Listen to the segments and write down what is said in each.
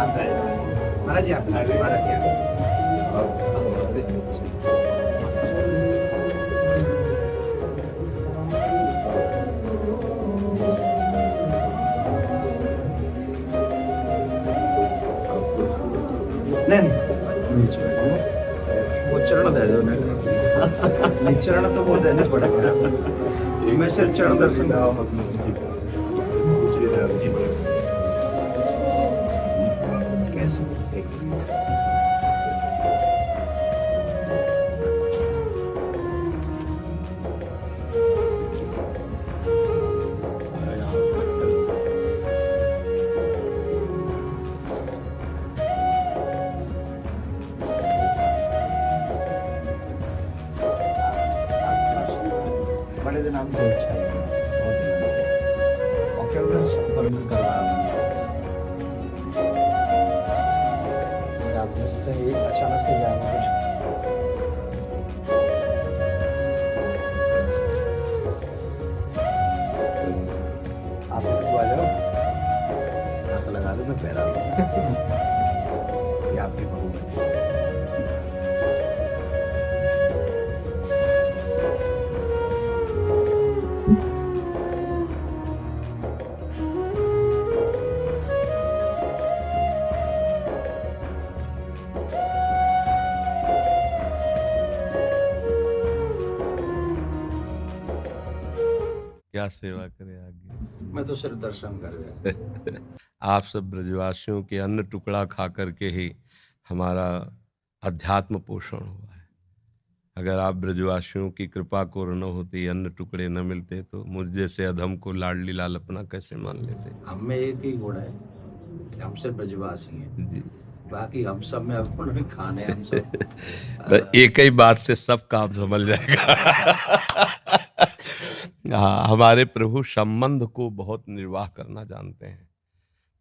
आता है महाराज जी, आप महाराज जी नीचे वो चरण दे दो नहीं, चरण तो वो देने पड़ेगा। मैं सिर्फ चरण दर्शन कैसे बड़े दिन आपको अच्छा है और क्या वर्णन करवा आप रिश्ते एक अचानक ही जाना कुछ आप आ जाओ, हाथ लगा दो, मैं पैरा ये आपकी बहू है। क्या सेवा करे आगे। मैं तो सिर्फ दर्शन कर रहा। आप सब ब्रजवासियों के अन्न टुकड़ा खा करके ही हमारा अध्यात्म पोषण हुआ है। अगर आप ब्रजवासियों की कृपा को न होती, अन्न टुकड़े न मिलते, तो मुझ जैसे अधम को लाडली लाल अपना कैसे मान लेते। हम में एक ही गुण है कि हम सिर्फ ब्रजवासी हैं जी, बाकी हम सब में अब उन्होंने खाने हम सब बस एक ही बात से सब काम संभल जाएगा। हाँ, हमारे प्रभु संबंध को बहुत निर्वाह करना जानते हैं।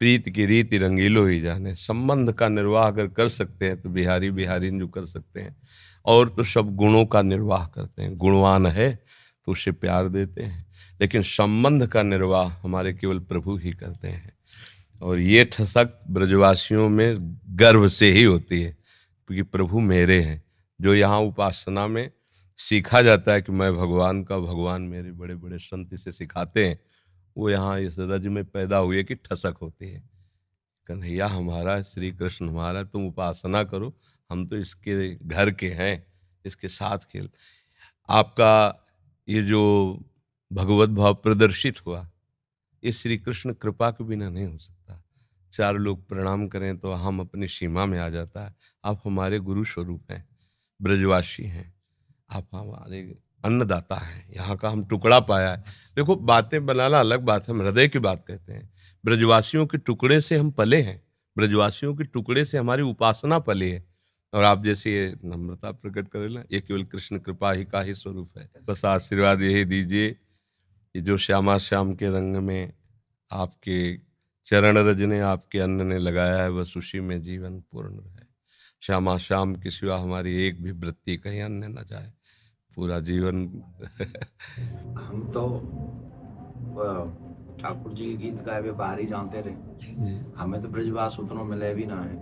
प्रीत की रीति रंगीलो ही जाने। संबंध का निर्वाह अगर कर सकते हैं तो बिहारी बिहारी जो कर सकते हैं, और तो सब गुणों का निर्वाह करते हैं। गुणवान है तो उसे प्यार देते हैं, लेकिन संबंध का निर्वाह हमारे केवल प्रभु ही करते हैं। और ये ठसक ब्रजवासियों में गर्व से ही होती है, क्योंकि प्रभु मेरे हैं। जो यहाँ उपासना में सीखा जाता है कि मैं भगवान का, भगवान मेरे, बड़े बड़े संत इसे सिखाते हैं, वो यहाँ इस रज में पैदा हुए कि ठसक होती है। कन्हैया हमारा, श्री कृष्ण हमारा, तुम उपासना करो, हम तो इसके घर के हैं, इसके साथ खेल। आपका ये जो भगवत भाव प्रदर्शित हुआ, ये श्री कृष्ण कृपा के बिना नहीं हो सकता। चार लोग प्रणाम करें तो हम अपनी सीमा में आ जाता है। आप हमारे गुरु स्वरूप हैं, ब्रजवासी हैं, आप हमारे अन्नदाता हैं, यहाँ का हम टुकड़ा पाया है। देखो, बातें बनाना अलग बात है, हम हृदय की बात कहते हैं। ब्रजवासियों के टुकड़े से हम पले हैं, ब्रजवासियों के टुकड़े से हमारी उपासना पली है। और आप जैसे ये नम्रता प्रकट करें ना, ये केवल कृष्ण कृपा ही का ही स्वरूप है। बस आशीर्वाद यही दीजिए कि जो श्यामा श्याम के रंग में आपके चरण रज ने, आपके अन्न ने लगाया है, बस उसी में जीवन पूर्ण रहे। श्यामा श्याम के सिवा हमारी एक भी वृत्ति कहीं अन्य न जाए, पूरा जीवन। हम तो ठाकुर जी के गीत गाए हुए बाहर ही जानते रहे, हमें तो ब्रजवास उतना मिले भी ना है।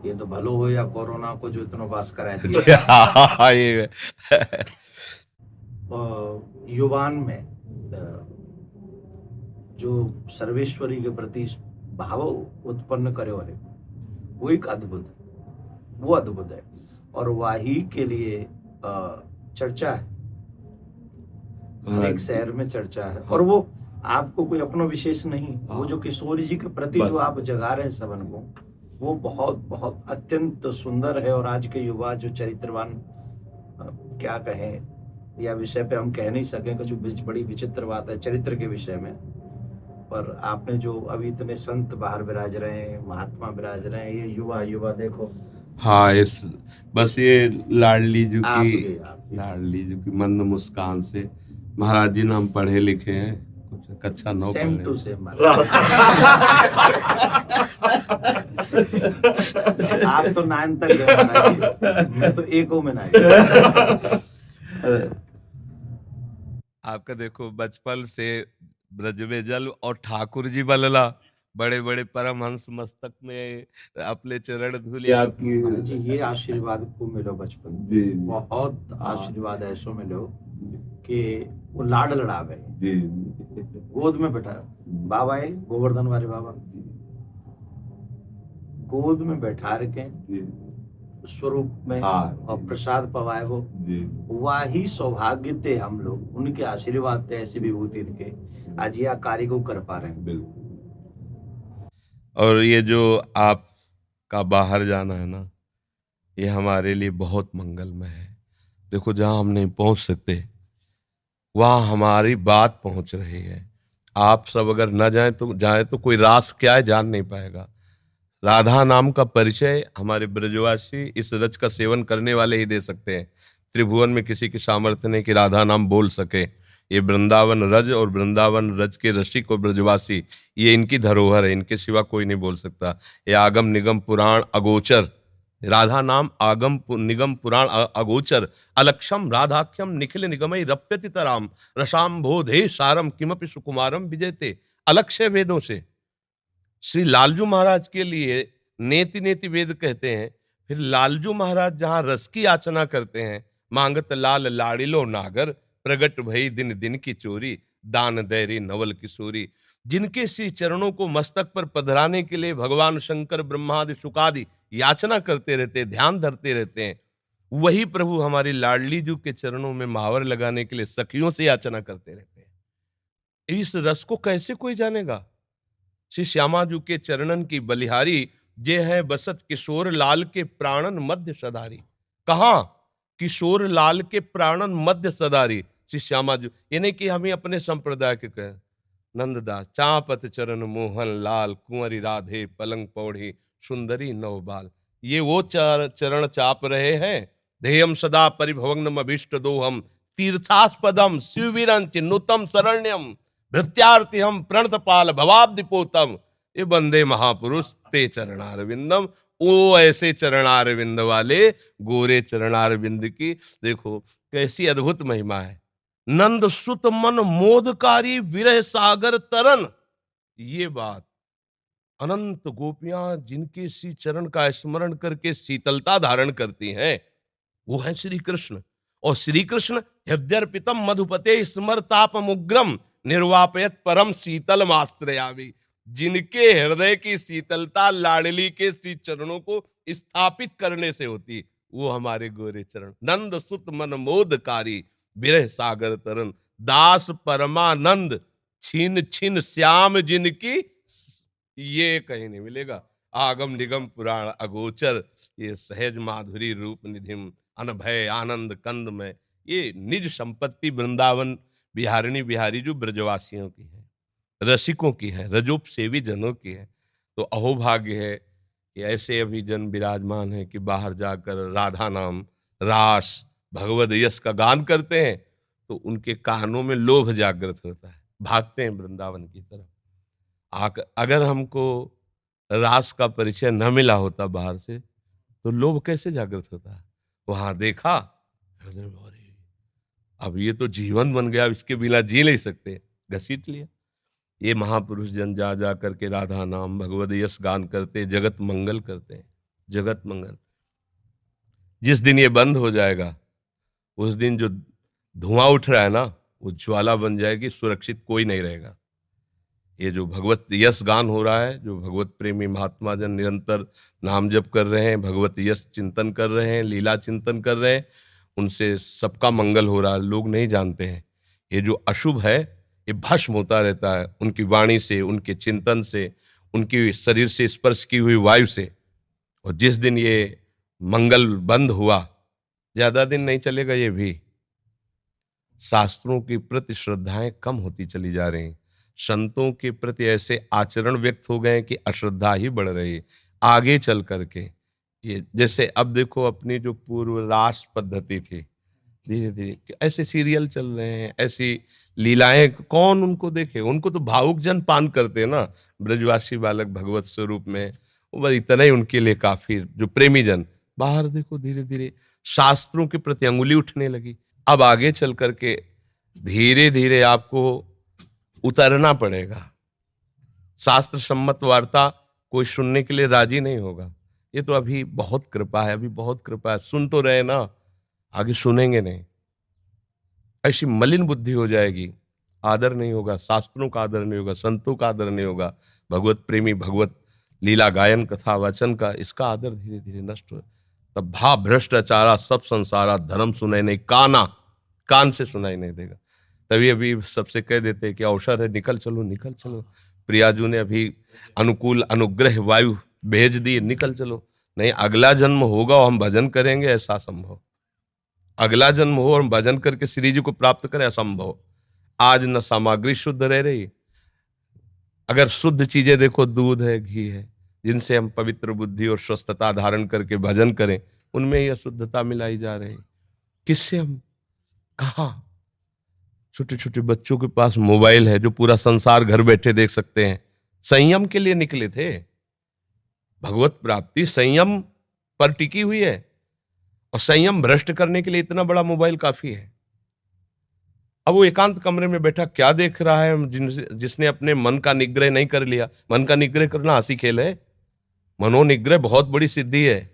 ये तो भलो हो या कोरोना को जो इतना बास कराए दिया। ये युवान में जो सर्वेश्वरी के प्रति भाव उत्पन्न करे है, वो एक अद्भुत है, वो अद्भुत है। और वही के लिए चर्चा है, हर एक शहर में चर्चा है। और वो आपको कोई अपना विशेष नहीं, वो जो किशोर जी के प्रति जो आप जगा रहे हैं सबन को, वो बहुत बहुत अत्यंत सुंदर है। और आज के युवा जो चरित्रवान, क्या कहें, या विषय पे हम कह नहीं सकें, कुछ बड़ी विचित्र बात है चरित्र के विषय में। पर आपने जो अभी इतने संत बाहर विराज रहे हैं, महात्मा विराज रहे हैं, ये युवा देखो। हाँ, इस बस ये लाडली जी की मंद मुस्कान से, महाराज जी नाम पढ़े लिखे हैं, कुछ कक्षा 9 सेम टू सेम। आप तो 9 तक गए, मैं तो 1 में ना। आपका देखो, बचपन से ब्रज में जल और ठाकुर जी बलला, बड़े बड़े परमहंस मस्तक में अपने चरण धूले आपकी। महाराज जी ये आशीर्वाद खूब मिलो बचपन में। जी बहुत आशीर्वाद ऐसो मिलो कि वो लाड लड़ावे, जी गोद में बैठा बाबा है गोवर्धन वाले बाबा, गोद में बैठा रखे स्वरूप में और प्रसाद पवाए वो, वही सौभाग्य थे हम लोग, उनके आशीर्वाद थे, ऐसी विभूति इनके आज यह कार्य को कर पा रहे हैं। बिल्कुल। और ये जो आपका बाहर जाना है ना, ये हमारे लिए बहुत मंगलमय है। देखो जहां हम नहीं पहुंच सकते वहां हमारी बात पहुंच रही है। आप सब अगर न जाए तो कोई रास क्या है जान नहीं पाएगा। राधा नाम का परिचय हमारे ब्रजवासी इस रज का सेवन करने वाले ही दे सकते हैं। त्रिभुवन में किसी की सामर्थ्य नहीं कि राधा नाम बोल सके। ये वृंदावन रज और वृंदावन रज के रसिक और ब्रजवासी, ये इनकी धरोहर है, इनके सिवा कोई नहीं बोल सकता। ये आगम निगम पुराण अगोचर, राधा नाम आगम निगम पुराण अगोचर, अलक्षम राधाख्यम निखिल निगमई रप्यति तराम रसाम्भोधे सारम किमपि सुकुमारम विजयते। अलक्ष्य वेदों से श्री लालजू महाराज के लिए नेति नेति वेद कहते हैं। फिर लालजू महाराज जहां रस की याचना करते हैं, मांगत लाल लाड़िलो नागर प्रगट भई दिन दिन की चोरी दान दैरी नवल किशोरी। जिनके श्री चरणों को मस्तक पर पधराने के लिए भगवान शंकर ब्रह्मादि शुकादि याचना करते रहते, ध्यान धरते रहते हैं, वही प्रभु हमारी लाडली जू के चरणों में महावर लगाने के लिए सखियों से याचना करते रहते हैं। इस रस को कैसे कोई जानेगा? श्री श्यामा जू के चरणन की बलिहारी जे है बसत किशोर लाल के प्राणन मध्य सदारी। कहा? किशोर लाल के प्राणन मध्य सदारी श्री श्यामा जू। ये नहीं कि हम ही अपने संप्रदाय के कहें। नंददास चापत चरण मोहन लाल कुंवरी राधे पलंग पौड़ी सुंदरी नवबाल। ये वो चरण चाप रहे हैं। ध्येयम सदा परिभवग्नम अभीष्ट दोहम तीर्थास्पदम शिववीरंच नूतम शरण्यम भृत्यार्थी हम प्रणतपाल भवाब्दिपोतम। ये बंदे महापुरुष ते चरणारविंदम। वो ऐसे चरणारविंद वाले गोरे चरणारविंद की देखो कैसी अद्भुत महिमा है। नंद सुत मन मोदकारी विरह सागर तरन। ये बात अनंत गोपियां जिनके श्री चरण का स्मरण करके शीतलता धारण करती हैं, वो है श्री कृष्ण। और श्री कृष्ण हृदयर्पितम मधुपते स्मरतापमुग्रम निर्वापयत परम शीतल माश्रयामि। जिनके हृदय की शीतलता लाडली के श्री चरणों को स्थापित करने से होती, वो हमारे गोरे चरण। नंद सुत मन मोदकारी विरह सागर तरन दास परमानंद छिन छिन श्याम जिनकी। ये कहीं नहीं मिलेगा। आगम निगम पुराण अगोचर ये सहज माधुरी रूप निधिम अनभय आनंद कंद में। ये निज संपत्ति वृंदावन बिहारिणी बिहारी जो ब्रजवासियों की है, रसिकों की है, रजोप सेवी जनों की है। तो अहोभाग्य है कि ऐसे अभी जन विराजमान है कि बाहर जाकर राधा नाम रास भगवद यश का गान करते हैं तो उनके कानों में लोभ जागृत होता है, भागते हैं वृंदावन की तरफ। अगर हमको रास का परिचय न मिला होता बाहर से तो लोभ कैसे जागृत होता? वहां देखा, अब ये तो जीवन बन गया, इसके बिना जी नहीं सकते, घसीट लिया। ये महापुरुष जन जा जा करके राधा नाम भगवद यश गान करते, जगत मंगल करते हैं, जगत मंगल। जिस दिन ये बंद हो जाएगा उस दिन जो धुआं उठ रहा है ना, वो ज्वाला बन जाएगी, सुरक्षित कोई नहीं रहेगा। ये जो भगवत यश गान हो रहा है, जो भगवत प्रेमी महात्मा जन निरंतर नाम जप कर रहे हैं, भगवत यश चिंतन कर रहे हैं, लीला चिंतन कर रहे हैं, उनसे सबका मंगल हो रहा है। लोग नहीं जानते हैं ये जो अशुभ है ये भस्म होता रहता है उनकी वाणी से, उनके चिंतन से, उनकी शरीर से स्पर्श की हुई वायु से। और जिस दिन ये मंगल बंद हुआ, ज्यादा दिन नहीं चलेगा, ये भी शास्त्रों के प्रति श्रद्धाएं कम होती चली जा रही, संतों के प्रति ऐसे आचरण व्यक्त हो गए कि अश्रद्धा ही बढ़ रही आगे चल करके। ये जैसे अब देखो अपनी जो पूर्व रास पद्धति थी, धीरे धीरे ऐसे सीरियल चल रहे हैं, ऐसी लीलाएं, कौन उनको देखे? उनको तो भावुक जन पान करते हैं ना, ब्रजवासी बालक भगवत स्वरूप में, वो बस इतना ही उनके लिए काफी। जो प्रेमी जन बाहर देखो धीरे धीरे शास्त्रों के प्रति अंगुली उठने लगी। अब आगे चल करके धीरे धीरे आपको उतरना पड़ेगा, शास्त्र सम्मत वार्ता कोई सुनने के लिए राजी नहीं होगा। ये तो अभी बहुत कृपा है, अभी बहुत कृपा है, सुन तो रहे ना, आगे सुनेंगे नहीं। ऐसी मलिन बुद्धि हो जाएगी, आदर नहीं होगा, शास्त्रों का आदर नहीं होगा, संतों का आदर नहीं होगा, भगवत प्रेमी, भगवत लीला गायन, कथा वाचन का, इसका आदर धीरे धीरे नष्ट हो। तब भा भ्रष्टाचारा सब संसारा, धर्म सुनाई नहीं, कान से सुनाई नहीं देगा। तभी अभी सबसे कह देते हैं कि अवसर है, निकल चलो निकल चलो। प्रियाजू ने अभी अनुकूल अनुग्रह वायु भेज दी, निकल चलो। नहीं, अगला जन्म होगा और हम भजन करेंगे, ऐसा संभव। अगला जन्म हो और हम भजन करके श्री जी को प्राप्त करें, असंभव। आज न सामग्री शुद्ध रह रही। अगर शुद्ध चीजें देखो, दूध है, घी है, जिनसे हम पवित्र बुद्धि और स्वस्थता धारण करके भजन करें, उनमें ही अशुद्धता मिलाई जा रही। किससे हम कहा? छोटे छोटे बच्चों के पास मोबाइल है, जो पूरा संसार घर बैठे देख सकते हैं। संयम के लिए निकले थे। भगवत प्राप्ति संयम पर टिकी हुई है, और संयम भ्रष्ट करने के लिए इतना बड़ा मोबाइल काफी है। अब वो एकांत कमरे में बैठा क्या देख रहा है? जिसने अपने मन का निग्रह नहीं कर लिया। मन का निग्रह करना हंसी खेल है। मनोनिग्रह बहुत बड़ी सिद्धि है।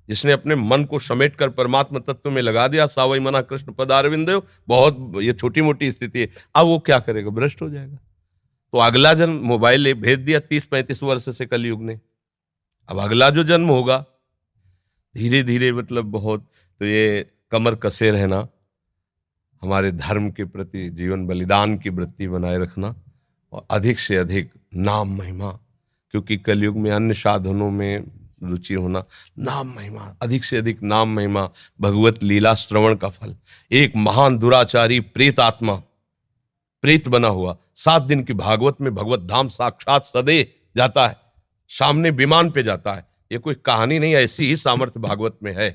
जिसने अपने मन को समेट कर परमात्मा तत्व में लगा दिया, सावई मना कृष्ण पदारविंदो, बहुत ये छोटी मोटी स्थिति है। अब वो क्या करेगा? भ्रष्ट हो जाएगा। तो अगला जन्म मोबाइल भेज दिया 30-35 वर्ष से कलयुग ने। अब अगला जो जन्म होगा, धीरे धीरे मतलब बहुत, तो ये कमर कसे रहना, हमारे धर्म के प्रति जीवन बलिदान की वृत्ति बनाए रखना, और अधिक से अधिक नाम महिमा, क्योंकि कलयुग में अन्य साधनों में रुचि होना, नाम महिमा, अधिक से अधिक नाम महिमा, भगवत लीला श्रवण का फल। एक महान दुराचारी प्रेत आत्मा, प्रेत बना हुआ, 7 दिन की भागवत में भगवत धाम साक्षात सदे जाता है, सामने विमान पे जाता है। ये कोई कहानी नहीं, ऐसी ही सामर्थ्य भागवत में है।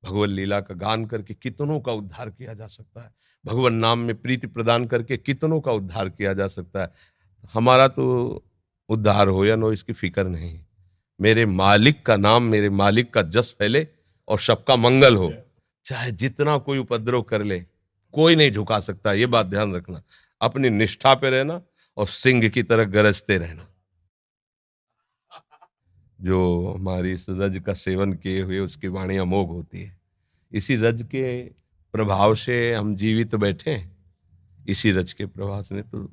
भगवत लीला का गान करके कितनों का उद्धार किया जा सकता है। भगवान नाम में प्रीति प्रदान करके कितनों का उद्धार किया जा सकता है। हमारा तो उद्धार हो या नो, इसकी फिक्र नहीं। मेरे मालिक का नाम, मेरे मालिक का जस फैले और सबका मंगल हो। चाहे जितना कोई उपद्रव कर ले, कोई नहीं झुका सकता। ये बात ध्यान रखना। अपनी निष्ठा पे रहना और सिंह की तरह गरजते रहना। जो हमारी इस रज का सेवन किए हुए, उसकी वाणी अमोघ होती है। इसी रज के प्रभाव से हम जीवित बैठे हैं। इसी रज के प्रभाव से तो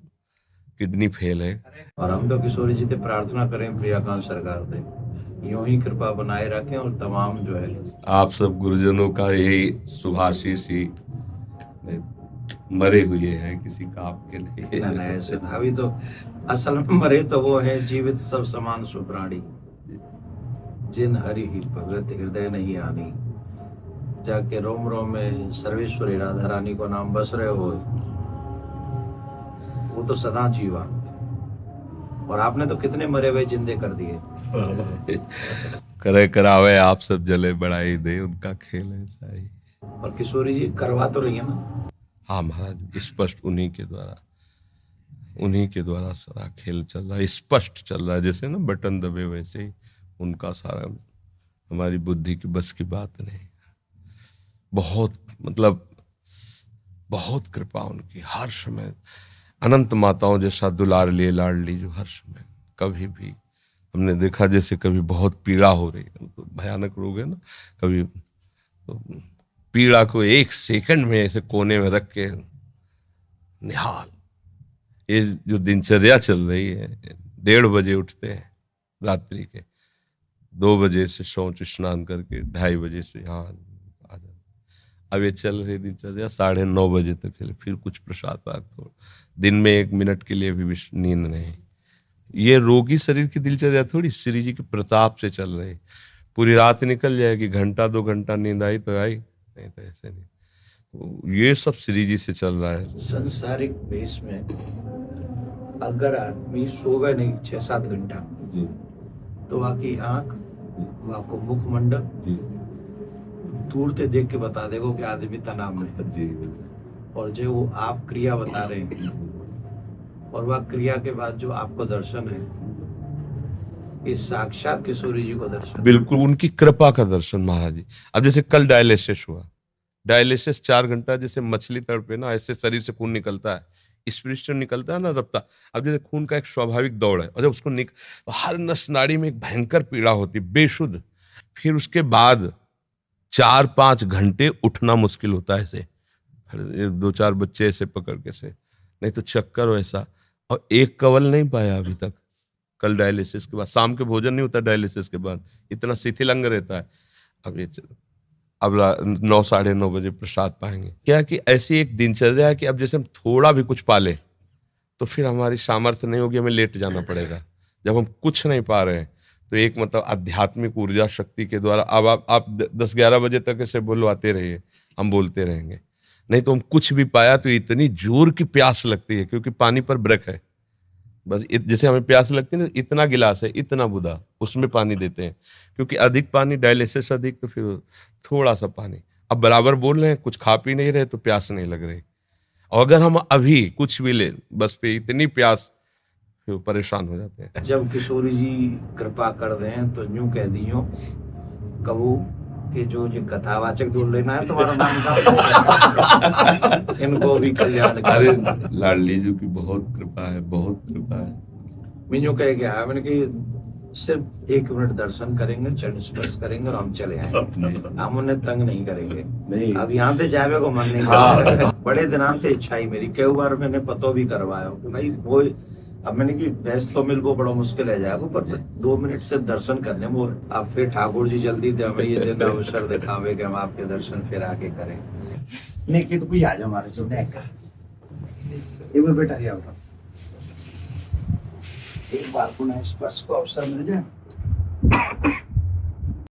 किडनी फेल है। और हम तो किशोरी जी से प्रार्थना करें, प्रियाकांत सरकार से यूं ही कृपा बनाए रखें, और तमाम जो है आप सब गुरुजनों का यही शुभाशीष ही मरे हुए हैं किसी का आपके लिए। ना ऐसे ना, अभी तो असल में मरे तो वो है जीवित सब समान सुप्राणी, जिन हरि ही भगत हृदय नहीं आनी। जाके रोम रोम में सर्वेश्वरी राधा रानी को नाम बस रहे हो, वो तो सदा जीवन। और आपने तो कितने मरे हुए जिंदे कर दिए। करे करावे आप सब जले बढ़ाई दे, उनका खेल ऐसा ही। और किशोरी जी करवा तो रही है ना? हाँ महाराज, स्पष्ट उन्हीं के द्वारा सारा खेल चल रहा है, स्पष्ट चल रहा है। जैसे ना बटन दबे, वैसे ही उनका सारा, हमारी बुद्धि की बस की बात नहीं। बहुत मतलब बहुत कृपा उनकी, हर समय अनंत माताओं जैसा दुलार लिए लाडली, जो हर समय कभी भी हमने देखा, जैसे कभी बहुत पीड़ा हो रही है, तो भयानक रोग है ना, कभी तो पीड़ा को 1 सेकंड में ऐसे कोने में रख के निहाल। ये जो दिनचर्या चल रही है, 1:30 बजे उठते हैं रात्रि के, 2 बजे से शौच स्नान करके 2:30 बजे से यहाँ आ जाते। अब ये चल रही दिनचर्या 9:30 बजे तक चले, फिर कुछ प्रसाद पाक, तो दिन में 1 मिनट के लिए भी नींद नहीं। ये रोगी शरीर की दिनचर्या थोड़ी, श्री जी के प्रताप से चल रही। पूरी रात निकल जाएगी, 1-2 घंटा नींद आई तो आई, नहीं तो ऐसे नहीं। तो ये सब श्री जी से चल रहा है। संसारिक बेस में अगर आदमी सोवे नहीं 6-7 घंटा, तो वहाँ की आंख, वहाँ को मुखमंडल दूर से देख के बता देगा कि आदमी तनाव में है। और जो वो आप क्रिया बता रहे हैं, और वह क्रिया के बाद जो आपको दर्शन है, ये साक्षात किशोरी जी को दर्शन। बिल्कुल उनकी कृपा का दर्शन महाराज जी। अब जैसे कल डायलिसिस हुआ, डायलिसिस 4 घंटा, जैसे मछली तड़पे ना, ऐसे शरीर से खून निकलता है। स्पिरिचुअल निकलता है ना रफ्ता। अब जैसे खून का एक स्वाभाविक दौड़ है, और जब उसको तो हर नस नाड़ी में एक भयंकर पीड़ा होती है बेशुद्ध। फिर उसके बाद 4-5 घंटे उठना मुश्किल होता है ऐसे, 2-4 बच्चे ऐसे पकड़ के से, नहीं तो चक्कर वैसा। और एक कवल नहीं पाया अभी तक। कल डायलिसिस के बाद शाम के भोजन नहीं होता, डायलिसिस के बाद इतना शिथिल अंग रहता है। अब 9-9:30 बजे प्रसाद पाएंगे। क्या कि ऐसी एक दिनचर्या है कि अब जैसे हम थोड़ा भी कुछ पाले तो फिर हमारी सामर्थ्य नहीं होगी, हमें लेट जाना पड़ेगा। जब हम कुछ नहीं पा रहे हैं तो एक मतलब आध्यात्मिक ऊर्जा शक्ति के द्वारा अब आप 10-11 बजे तक ऐसे बुलवाते रहिए, हम बोलते रहेंगे। नहीं तो हम कुछ भी पाया तो इतनी जोर की प्यास लगती है, क्योंकि पानी पर ब्रेक है। बस जैसे हमें प्यास लगती है ना, इतना गिलास है, इतना बुदा, उसमें पानी देते हैं। क्योंकि अधिक पानी, डायलिसिस अधिक, तो फिर थोड़ा सा पानी। अब बराबर बोल रहे हैं, कुछ खा पी नहीं रहे तो प्यास नहीं लग रही। और अगर हम अभी कुछ भी ले, बस पे इतनी प्यास, फिर परेशान हो जाते हैं। जब किशोरी जी कृपा कर दें तो यूं कह दियो कबू कि जो ये कथावाचक ढूंढ लेना है तुम्हारा नाम का इनको भी कल्याण अरे करे। लाडली जी की बहुत कृपा है, बहुत कृपा है। मैं यूं कह गया, मैंने कि सिर्फ 1 मिनट दर्शन करेंगे, चरण स्पर्श करेंगे और हम चले आएंगे, हम उन्हें तंग नहीं करेंगे। नहीं, अब यहाँ से जावे को मन नहीं करता। बड़े दिनांत इच्छा ही मेरी, कई बार मैंने पतो भी करवाया कि भाई वो, अब मैंने कि भैंस तो मिल वो बड़ा मुश्किल है जाएगा, पर 2 मिनट से दर्शन करने में। अब फिर ठाकुर जी जल्दी थे हमें ये दिन अवसर दिखावे कि हम आपके दर्शन फिर आके करें। नहीं कि तो कोई आ जाओ हमारे जो का ये वो बेटा या एक बार पुनः स्पर्श को अवसर मिल जाए।